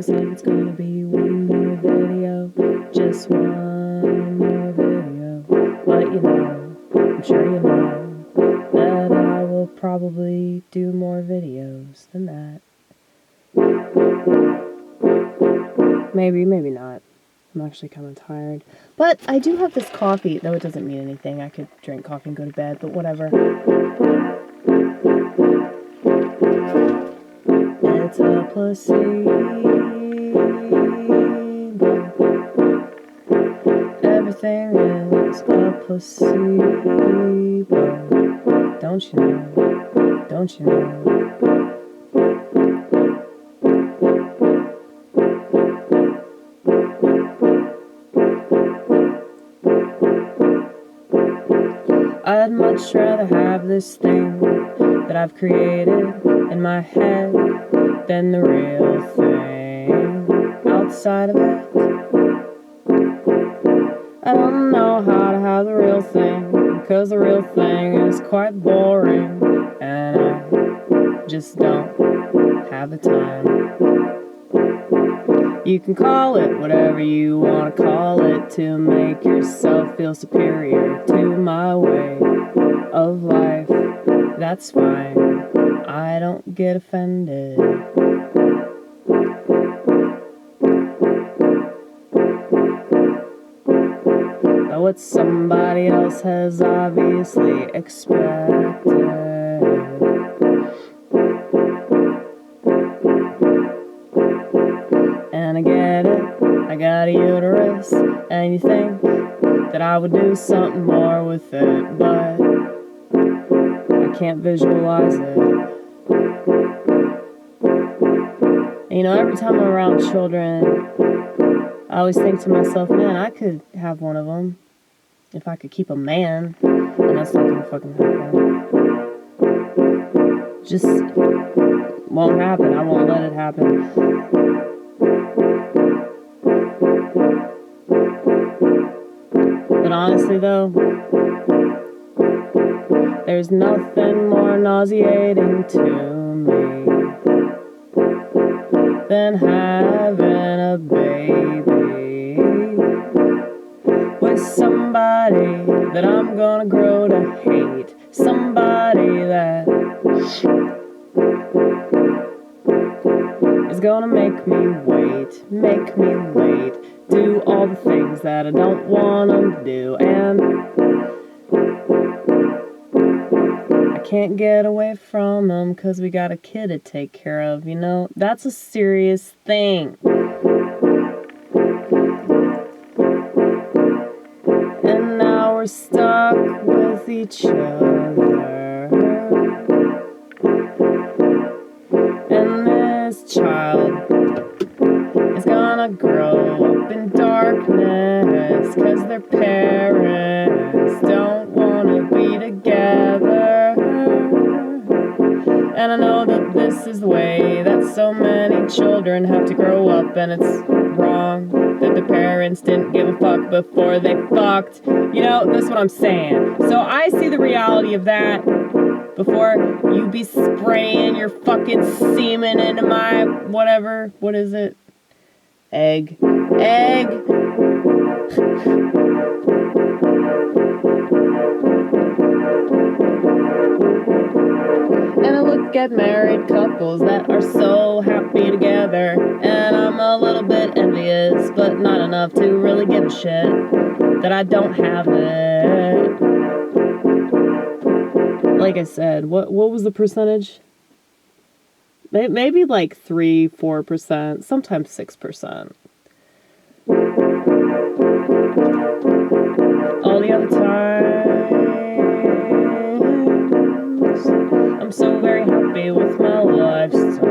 said it's gonna be one more video, just one more video. But you know, I'm sure you know that I will probably do more videos than that. Maybe, maybe not. I'm actually kind of tired. But I do have this coffee, though it doesn't mean anything. I could drink coffee and go to bed, but whatever. It's a placebo. Everything is a placebo. Don't you know? Don't you know? I'd much rather have this thing that I've created in my head than the real thing outside of it. I don't know how to have the real thing, because the real thing is quite boring, and I just don't have the time. You can call it whatever you want to call it to make yourself feel superior to my way of life. That's fine. I don't get offended. But what somebody else has obviously expected. And I get it, I got a uterus, and you think that I would do something more with it, but I can't visualize it. And, you know, every time I'm around children, I always think to myself, man, I could have one of them if I could keep a man, and that's not gonna fucking happen. Just won't happen. I won't let it happen. But honestly, though, there's nothing more nauseating to me than having a baby with somebody that I'm gonna grow to hate, somebody that is gonna make me wait, do all the things that I don't want them to do, and I can't get away from them because we got a kid to take care of, you know? That's a serious thing. And now we're stuck with each other. And this child is gonna grow up in darkness because their parents don't want to be together. And I know that this is the way that so many children have to grow up, and it's wrong that the parents didn't give a fuck before they fucked. You know, that's what I'm saying. So I see the reality of that before you be spraying your fucking semen into my whatever. What is it? Egg. And I look at married couples that are so happy together, and I'm a little bit envious, but not enough to really give a shit that I don't have it. Like I said, what was the percentage? Maybe like 3-4%, sometimes 6%. All the other times, I'm so very happy with my lifestyle.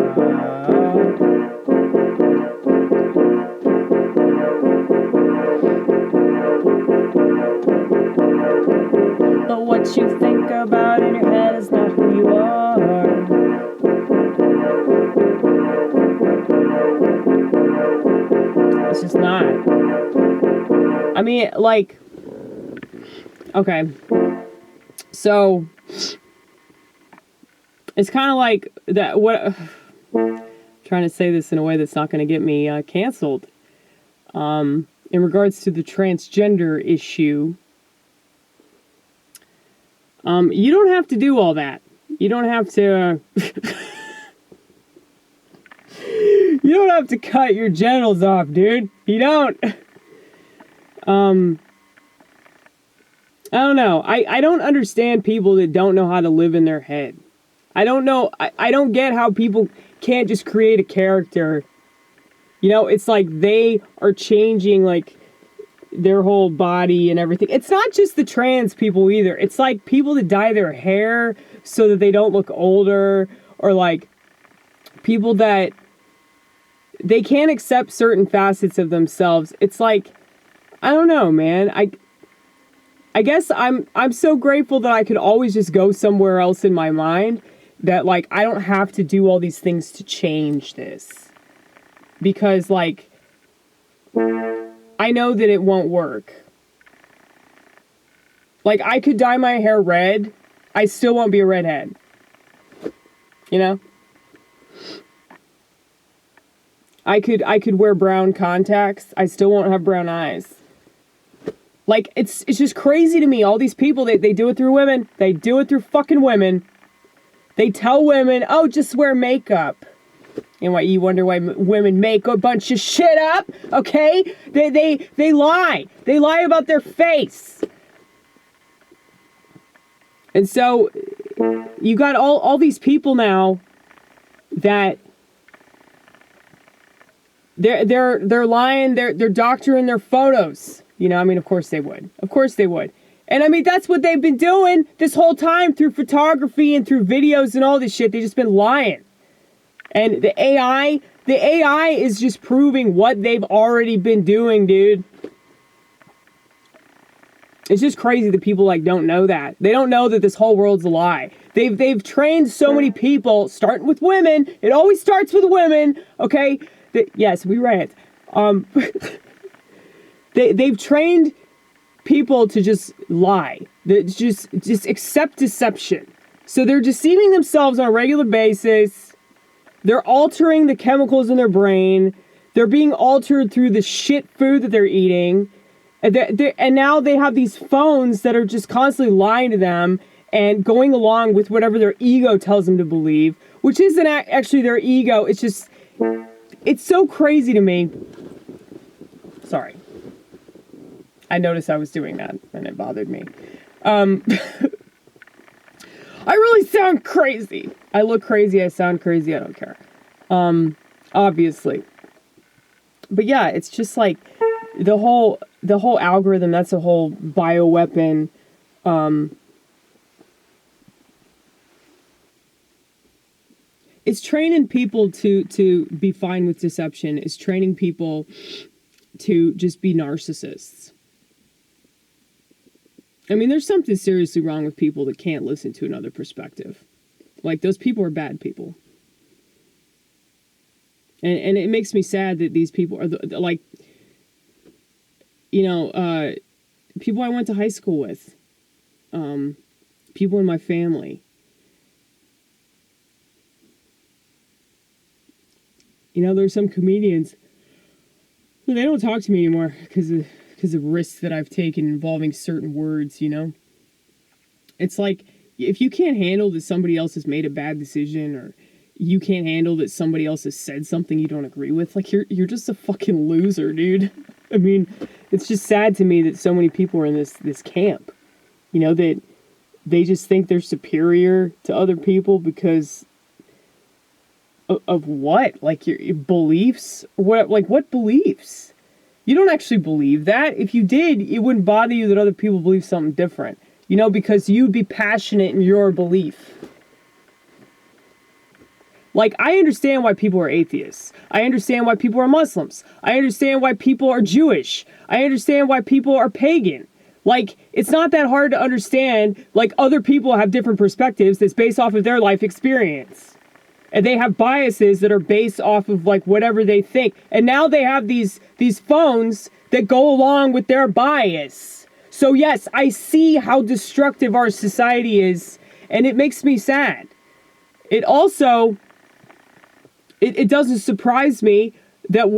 But what you think about in your head is not who you are. It's just not. I mean, like, okay. So, it's kind of like that. trying to say this in a way that's not going to get me canceled. In regards to the transgender issue, you don't have to do all that. You don't have to... you don't have to cut your genitals off, dude. You don't. I don't know. I don't understand people that don't know how to live in their head. I don't know. I don't get how people can't just create a character. You know, it's like they are changing, like, their whole body and everything. It's not just the trans people either. It's like people that dye their hair so that they don't look older, or like people that they can't accept certain facets of themselves. It's like, I don't know, man. I guess I'm so grateful that I could always just go somewhere else in my mind, that like I don't have to do all these things to change this. Because like I know that it won't work. Like, I could dye my hair red, I still won't be a redhead. You know? I could wear brown contacts, I still won't have brown eyes. Like, it's just crazy to me. All these people, they do it through women. They do it through fucking women. They tell women, oh, just wear makeup. And why you wonder why women make a bunch of shit up, okay? They lie. They lie about their face. And so you got all these people now that they're lying, they're doctoring their photos. You know, I mean, of course they would. Of course they would. And I mean, that's what they've been doing this whole time through photography and through videos and all this shit. They just been lying. And the AI is just proving what they've already been doing, dude. It's just crazy that people like don't know that. They don't know that this whole world's a lie. They've trained so many people, starting with women. It always starts with women, okay? Yes, we rant. They've trained people to just lie. Just accept deception. So they're deceiving themselves on a regular basis. They're altering the chemicals in their brain. They're being altered through the shit food that they're eating. And now they have these phones that are just constantly lying to them and going along with whatever their ego tells them to believe, which isn't actually their ego. It's just, it's so crazy to me. Sorry. I noticed I was doing that and it bothered me. I really sound crazy. I look crazy, I sound crazy, I don't care. Obviously. But yeah, it's just like the whole algorithm, that's a whole bioweapon. It's training people to be fine with deception. It's training people to just be narcissists. I mean, there's something seriously wrong with people that can't listen to another perspective. Like, those people are bad people. And it makes me sad that these people are, like, you know, people I went to high school with. People in my family. You know, there's some comedians, they don't talk to me anymore because of risks that I've taken involving certain words, you know? It's like, if you can't handle that somebody else has made a bad decision, or you can't handle that somebody else has said something you don't agree with, like, you're just a fucking loser, dude. I mean, it's just sad to me that so many people are in this camp, you know, that they just think they're superior to other people because of what? Like, your beliefs? What beliefs? You don't actually believe that. If you did, it wouldn't bother you that other people believe something different. You know, because you'd be passionate in your belief. Like, I understand why people are atheists. I understand why people are Muslims. I understand why people are Jewish. I understand why people are pagan. Like, it's not that hard to understand, like, other people have different perspectives that's based off of their life experience. And they have biases that are based off of, like, whatever they think. And now they have these phones that go along with their bias. So yes, I see how destructive our society is, and it makes me sad. It also It doesn't surprise me that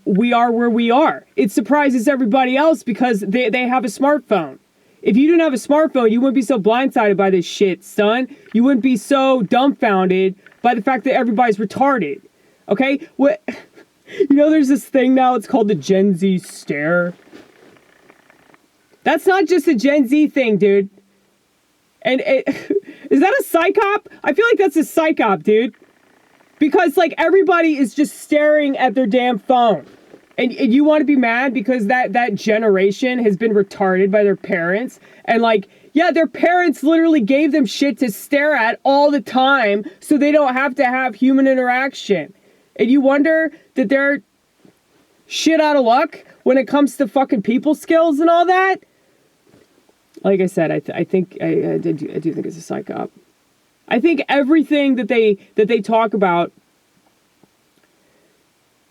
we are where we are. It surprises everybody else because they have a smartphone. If you didn't have a smartphone, you wouldn't be so blindsided by this shit, son. You wouldn't be so dumbfounded by the fact that everybody's retarded. Okay? What? You know, there's this thing now, it's called the Gen Z stare. That's not just a Gen Z thing, dude. And is that a psychop? I feel like that's a psychop, dude. Because, like, everybody is just staring at their damn phone. And you want to be mad because that generation has been retarded by their parents. And, like, yeah, their parents literally gave them shit to stare at all the time so they don't have to have human interaction. And you wonder that they're shit out of luck when it comes to fucking people skills and all that? Like I said, I do think it's a psychop. I think everything that they talk about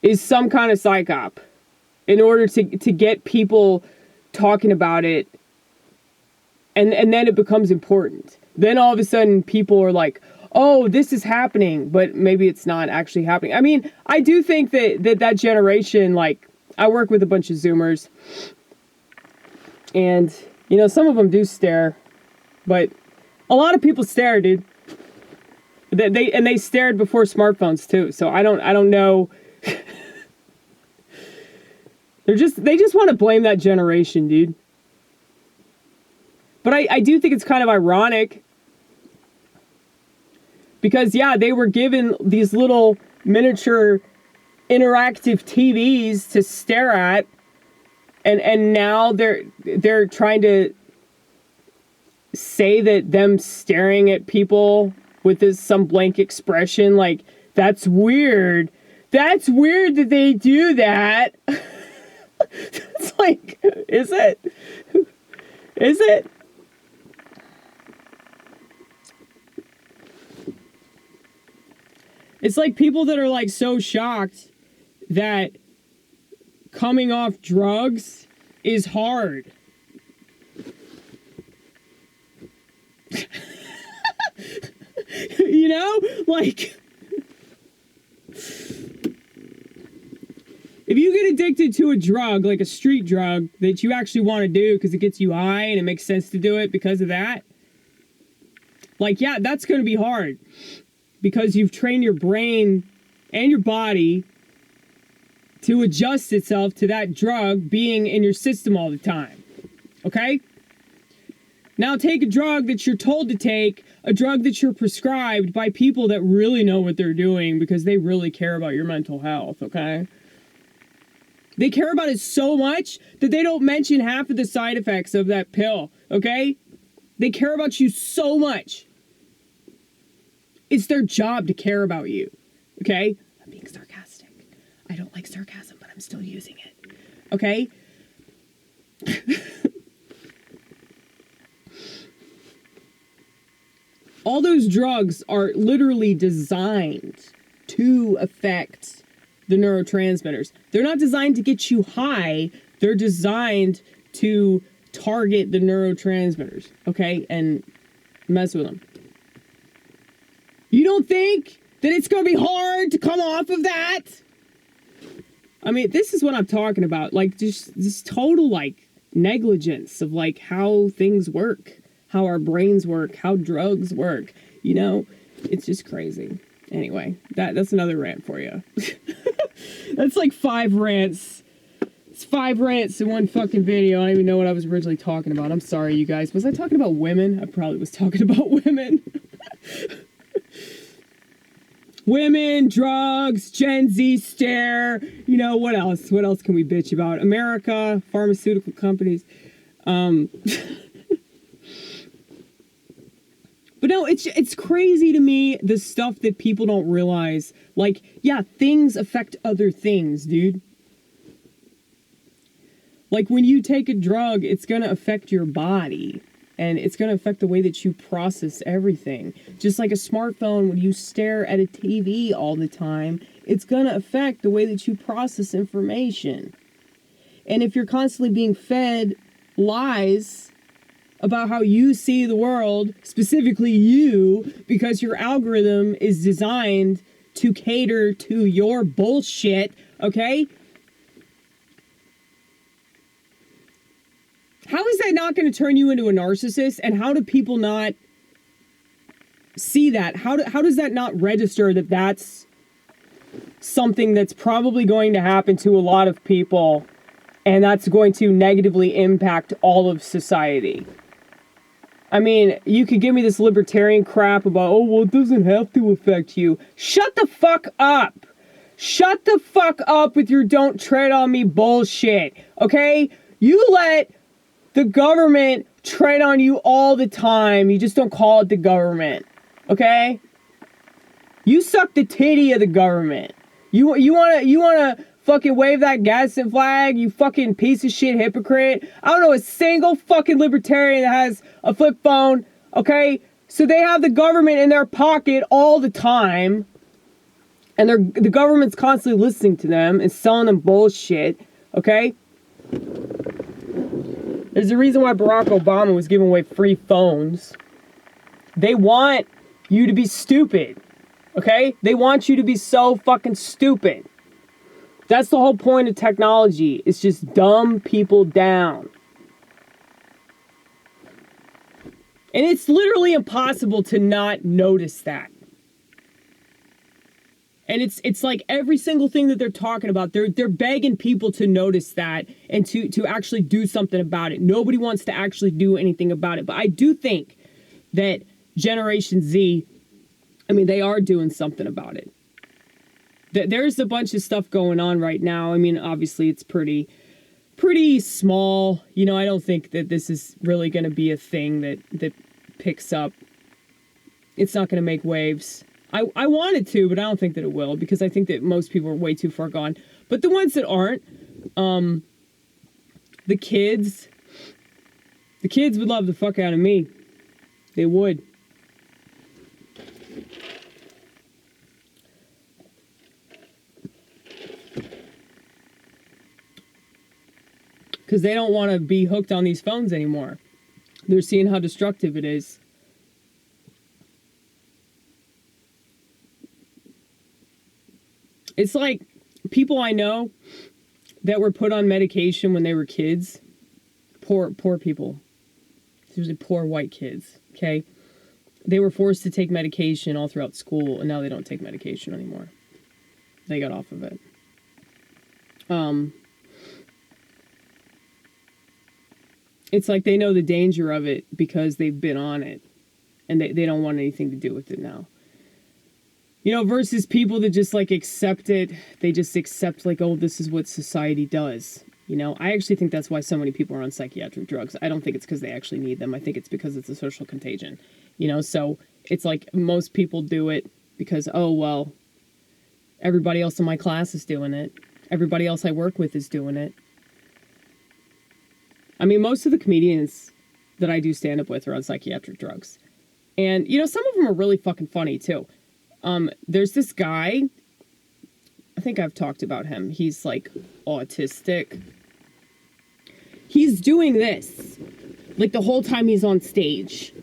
is some kind of psychop in order to get people talking about it, and then it becomes important. Then all of a sudden people are like, oh, this is happening, but maybe it's not actually happening. I mean, I do think that generation, like, I work with a bunch of Zoomers, and, you know, some of them do stare, but a lot of people stare, dude. They stared before smartphones too, so I don't know. They just want to blame that generation, dude. But I do think it's kind of ironic because, yeah, they were given these little miniature interactive TVs to stare at, and now they're trying to say that them staring at people with some blank expression, like, that's weird. That's weird that they do that. It's like, is it? Is it? It's like people that are, like, so shocked that coming off drugs is hard. You know? Like, if you get addicted to a drug, like a street drug, that you actually want to do because it gets you high and it makes sense to do it because of that, like, yeah, that's going to be hard. Because you've trained your brain and your body to adjust itself to that drug being in your system all the time. Okay? Now take a drug that you're told to take, a drug that you're prescribed by people that really know what they're doing because they really care about your mental health, okay? They care about it so much that they don't mention half of the side effects of that pill, okay? They care about you so much. It's their job to care about you, okay? I'm being sarcastic. I don't like sarcasm, but I'm still using it, okay? All those drugs are literally designed to affect the neurotransmitters. They're not designed to get you high. They're designed to target the neurotransmitters, okay? And mess with them. You don't think that it's going to be hard to come off of that? I mean, this is what I'm talking about. Like, just this total, like, negligence of, like, how things work. How our brains work. How drugs work. You know? It's just crazy. Anyway, that's another rant for you. That's like 5 rants. It's 5 rants in one fucking video. I don't even know what I was originally talking about. I'm sorry, you guys. Was I talking about women? I probably was talking about women. Women, drugs, Gen Z stare. You know, what else? What else can we bitch about? America, pharmaceutical companies. But no, it's crazy to me, the stuff that people don't realize. Like, yeah, things affect other things, dude. Like, when you take a drug, it's going to affect your body. And it's going to affect the way that you process everything. Just like a smartphone, when you stare at a TV all the time, it's going to affect the way that you process information. And if you're constantly being fed lies about how you see the world, specifically you, because your algorithm is designed to cater to your bullshit, okay? How is that not going to turn you into a narcissist? And how do people not see that? How does that not register that that's something that's probably going to happen to a lot of people, and that's going to negatively impact all of society? I mean, you could give me this libertarian crap about, oh, well, it doesn't have to affect you. Shut the fuck up. Shut the fuck up with your don't tread on me bullshit, okay? You let the government tread on you all the time. You just don't call it the government, okay? You suck the titty of the government. You wanna fucking wave that gaslight flag, you fucking piece of shit hypocrite. I don't know a single fucking libertarian that has a flip phone, okay? So they have the government in their pocket all the time, and the government's constantly listening to them and selling them bullshit, okay? There's a reason why Barack Obama was giving away free phones. They want you to be stupid, okay? They want you to be so fucking stupid. That's the whole point of technology. It's just dumb people down. And it's literally impossible to not notice that. And it's like every single thing that they're talking about, they're begging people to notice that and to actually do something about it. Nobody wants to actually do anything about it. But I do think that Generation Z, I mean, they are doing something about it. There's a bunch of stuff going on right now. I mean, obviously it's pretty small. You know, I don't think that this is really going to be a thing that picks up. It's not going to make waves. I want it to, but I don't think that it will, because I think that most people are way too far gone. But the ones that aren't, the kids would love the fuck out of me. They would. Because they don't want to be hooked on these phones anymore. They're seeing how destructive it is. It's like people I know that were put on medication when they were kids. Poor people. Usually poor white kids, okay? They were forced to take medication all throughout school, and now they don't take medication anymore. They got off of it. It's like they know the danger of it because they've been on it, and they don't want anything to do with it now. You know, versus people that just, like, accept it. They just accept, like, oh, this is what society does. You know, I actually think that's why so many people are on psychiatric drugs. I don't think it's because they actually need them. I think it's because it's a social contagion. You know, so it's like most people do it because, oh, well, everybody else in my class is doing it. Everybody else I work with is doing it. I mean, most of the comedians that I do stand up with are on psychiatric drugs. And, you know, some of them are really fucking funny, too. There's this guy, I think I've talked about him. He's, like, autistic. He's doing this, like, the whole time he's on stage.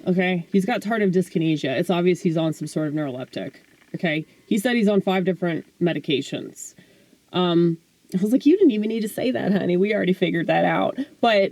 Okay? He's got tardive dyskinesia. It's obvious he's on some sort of neuroleptic. Okay? He said he's on 5 different medications. I was like, you didn't even need to say that, honey. We already figured that out. But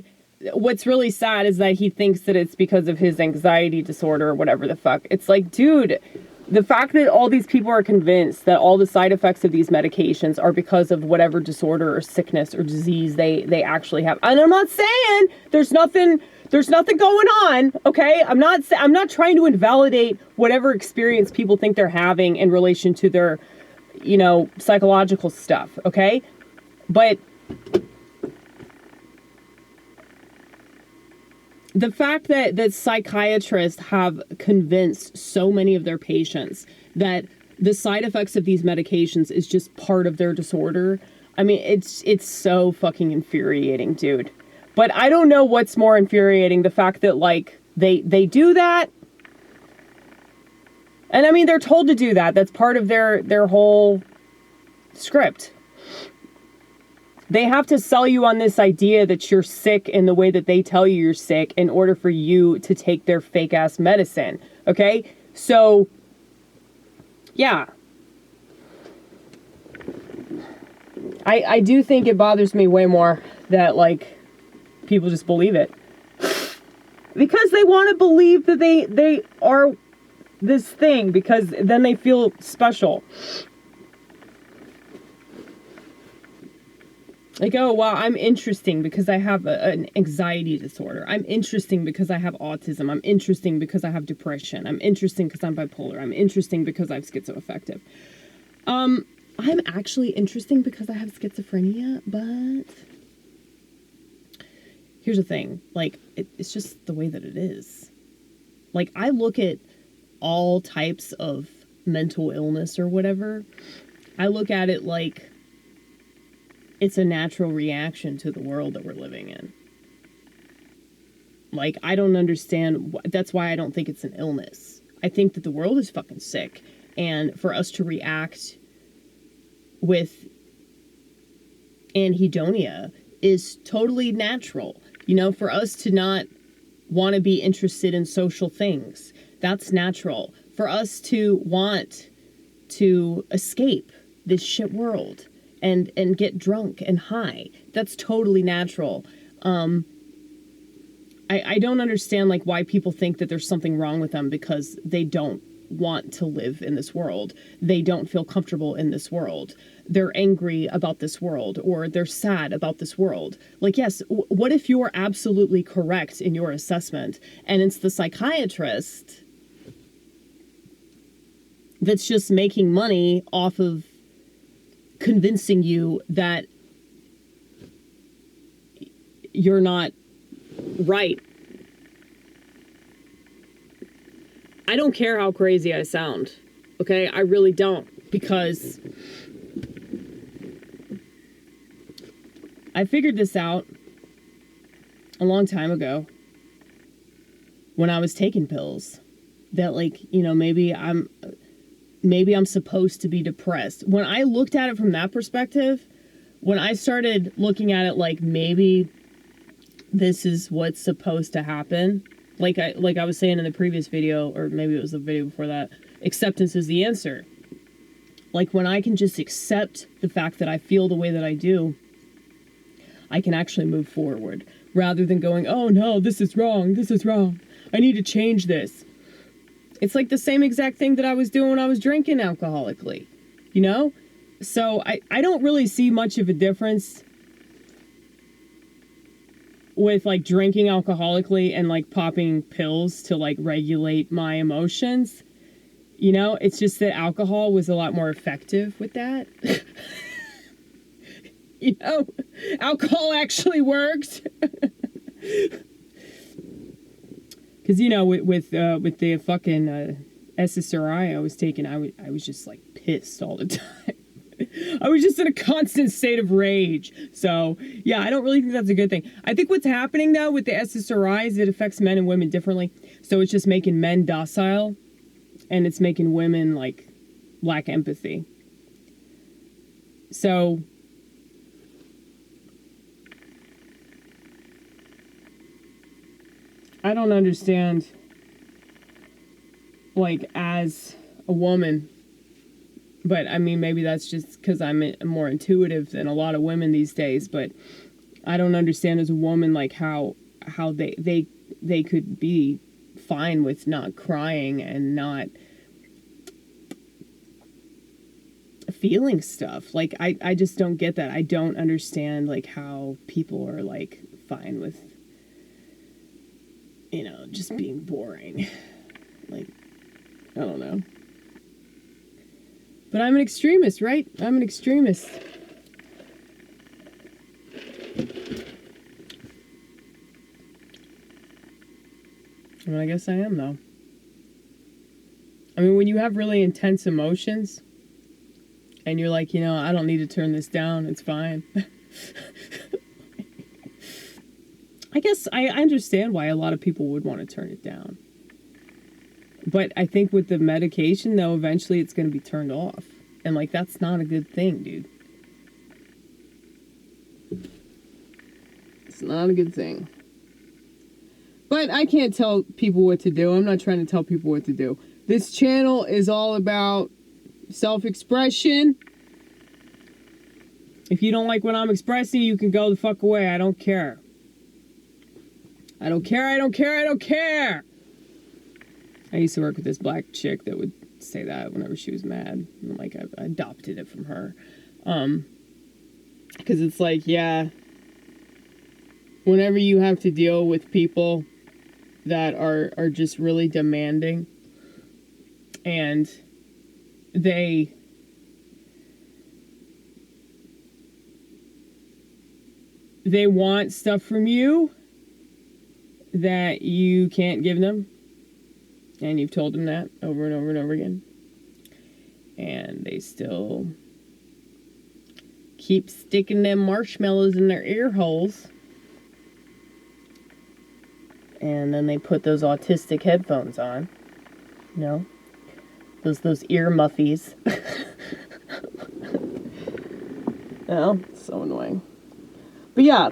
what's really sad is that he thinks that it's because of his anxiety disorder or whatever the fuck. It's like, dude, the fact that all these people are convinced that all the side effects of these medications are because of whatever disorder or sickness or disease they actually have. And I'm not saying there's nothing going on, okay? I'm not trying to invalidate whatever experience people think they're having in relation to their, you know, psychological stuff, okay? But the fact that psychiatrists have convinced so many of their patients that the side effects of these medications is just part of their disorder, I mean, it's so fucking infuriating, dude. But I don't know what's more infuriating, the fact that, like, they do that. And I mean, they're told to do that. That's part of their whole script. They have to sell you on this idea that you're sick in the way that they tell you you're sick in order for you to take their fake ass medicine. Okay? So Yeah. I do think it bothers me way more that, like, people just believe it. Because they want to believe that they are this thing, because then they feel special. Like, oh, wow, I'm interesting because I have an anxiety disorder. I'm interesting because I have autism. I'm interesting because I have depression. I'm interesting because I'm bipolar. I'm interesting because I have schizoaffective. I'm actually interesting because I have schizophrenia, but here's the thing. Like, it's just the way that it is. Like, I look at all types of mental illness or whatever. I look at it like it's a natural reaction to the world that we're living in. Like, I don't understand. That's why I don't think it's an illness. I think that the world is fucking sick. And for us to react with anhedonia is totally natural. You know, for us to not want to be interested in social things, that's natural. For us to want to escape this shit world and get drunk and high, that's totally natural. I don't understand, like, why people think that there's something wrong with them because they don't want to live in this world. They don't feel comfortable in this world. They're angry about this world, or they're sad about this world. Like, yes, what if you're absolutely correct in your assessment and it's the psychiatrist that's just making money off of convincing you that you're not right? I don't care how crazy I sound, okay? I really don't, because I figured this out a long time ago when I was taking pills, that, like, you know, maybe I'm supposed to be depressed. When I looked at it from that perspective, when I started looking at it like maybe this is what's supposed to happen, like I was saying in the previous video, or maybe it was the video before that, acceptance is the answer. Like, when I can just accept the fact that I feel the way that I do, I can actually move forward, rather than going, oh no, this is wrong, I need to change this. It's like the same exact thing that I was doing when I was drinking alcoholically, you know? So I don't really see much of a difference with, like, drinking alcoholically and, like, popping pills to, like, regulate my emotions. You know, it's just that alcohol was a lot more effective with that. You know, alcohol actually works. Because, you know, with the fucking SSRI I was taking, I was just, like, pissed all the time. I was just in a constant state of rage. So, yeah, I don't really think that's a good thing. I think what's happening, though, with the SSRI is it affects men and women differently. So it's just making men docile, and it's making women, like, lack empathy. So I don't understand, like, as a woman, but I mean, maybe that's just because I'm more intuitive than a lot of women these days, but I don't understand as a woman, like, how they could be fine with not crying and not feeling stuff. Like, I just don't get that. I don't understand, like, how people are, like, fine with, you know, just being boring. Like, I don't know. But I'm an extremist, right? I'm an extremist. I mean, I guess I am, though. I mean, when you have really intense emotions, and you're like, you know, I don't need to turn this down, it's fine. I guess I understand why a lot of people would want to turn it down. But I think with the medication, though, eventually it's going to be turned off. And, like, that's not a good thing, dude. It's not a good thing. But I can't tell people what to do. I'm not trying to tell people what to do. This channel is all about Self-expression. If you don't like what I'm expressing, you can go the fuck away. I don't care. I don't care, I don't care, I don't care! I used to work with this black chick that would say that whenever she was mad. And like, I adopted it from her. Because it's like, yeah, whenever you have to deal with people that are just really demanding, and they want stuff from you that you can't give them, and you've told them that over and over and over again, and they still keep sticking them marshmallows in their ear holes, and then they put those autistic headphones on, you know, those ear muffies. Oh, so annoying. But yeah,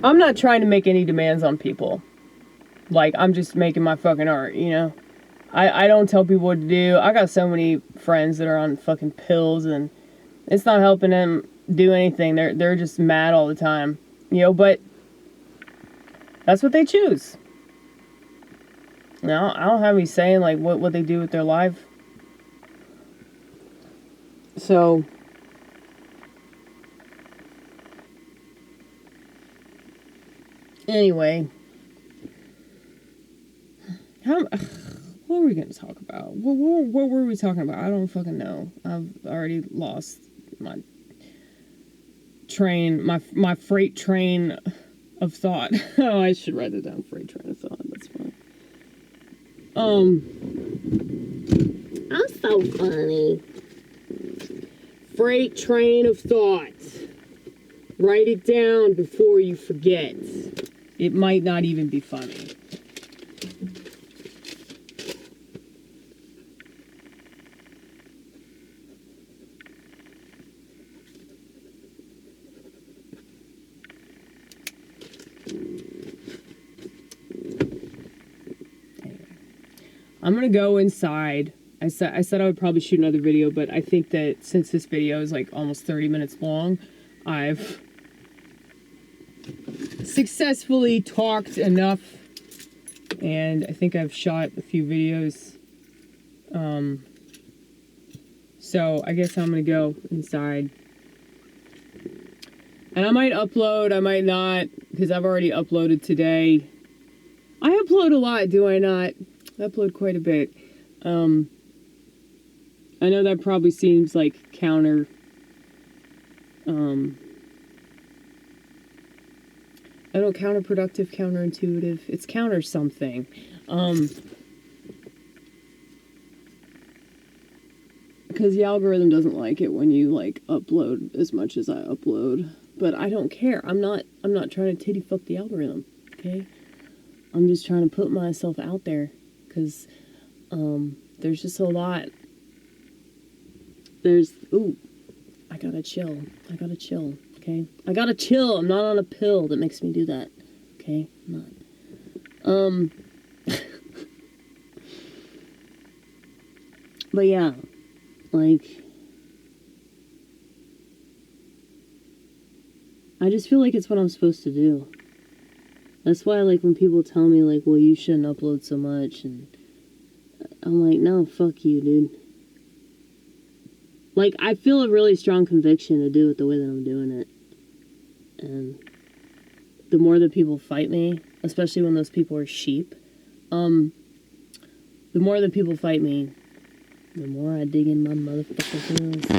I'm not trying to make any demands on people. Like, I'm just making my fucking art, you know? I don't tell people what to do. I got so many friends that are on fucking pills, and it's not helping them do anything. They're just mad all the time, you know? But that's what they choose. Now, I don't have any saying, like, what they do with their life. So anyway, what were we going to talk about? What were we talking about? I don't fucking know. I've already lost my train, my freight train of thought. Oh, I should write it down. Freight train of thought. That's fine. I'm so funny. Freight train of thought. Write it down before you forget. It might not even be funny. Anyway, I'm gonna go inside. I said I would probably shoot another video, but I think that since this video is like almost 30 minutes long, I've successfully talked enough, and I think I've shot a few videos. So I guess I'm gonna go inside. And I might upload, I might not, because I've already uploaded today. I upload a lot, do I not? I upload quite a bit. I know that probably seems like counter, I don't know, counterproductive, counterintuitive. It's counter something. Because the algorithm doesn't like it when you, like, upload as much as I upload. But I don't care. I'm not trying to titty fuck the algorithm, okay? I'm just trying to put myself out there. Because, there's just a lot. Ooh, I gotta chill, okay? I gotta chill. I'm not on a pill that makes me do that, okay? I'm not. But yeah, like, I just feel like it's what I'm supposed to do. That's why, like, when people tell me, like, well, you shouldn't upload so much, and I'm like, no, fuck you, dude. Like, I feel a really strong conviction to do it the way that I'm doing it. And the more that people fight me, especially when those people are sheep, the more that people fight me, the more I dig in my motherfucking heels.